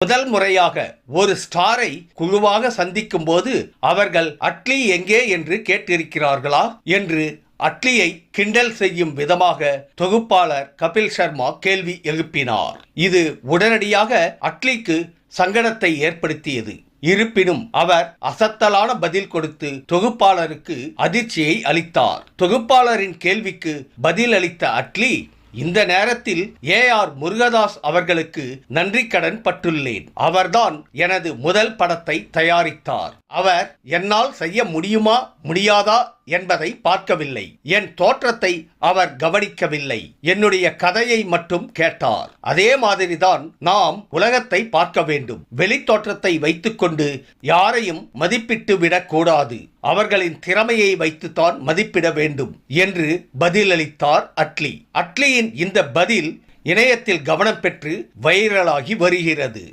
முதல் முறையாக ஒரு ஸ்டாரை குழுவாக சந்திக்கும் போது அவர்கள் அட்லி எங்கே என்று கேட்டிருக்கிறார்களா என்று அட்லியை கிண்டல் செய்யும் விதமாக தொகுப்பாளர் கபில் சர்மா கேள்வி எழுப்பினார். இது உடனடியாக அட்லிக்கு சங்கடத்தை ஏற்படுத்தியது. இருப்பினும் அவர் அசத்தலான பதில் கொடுத்து தொகுப்பாளருக்கு அதிர்ச்சியை அளித்தார். தொகுப்பாளரின் கேள்விக்கு பதில் அளித்த அட்லி, இந்த நேரத்தில் ஏஆர் முருகதாஸ் அவர்களுக்கு நன்றி கடன் பட்டுள்ளேன். அவர்தான் எனது முதல் படத்தை தயாரித்தார். அவர் என்னால் செய்ய முடியுமா முடியாதா என்பதை பார்க்கவில்லை. என் தோற்றத்தை அவர் கவனிக்கவில்லை. என்னுடைய கதையை மட்டும் கேட்டார். அதே மாதிரிதான் நாம் உலகத்தை பார்க்க வேண்டும். வெளித்தோற்றத்தை வைத்துக்கொண்டு யாரையும் மதிப்பிட்டு விடக்கூடாது. அவர்களின் திறமையை வைத்துத்தான் மதிப்பிட வேண்டும் என்று பதிலளித்தார் அட்லி. அட்லியின் இந்த பதில் இணையத்தில் கவனம் பெற்று வைரலாகி வருகிறது.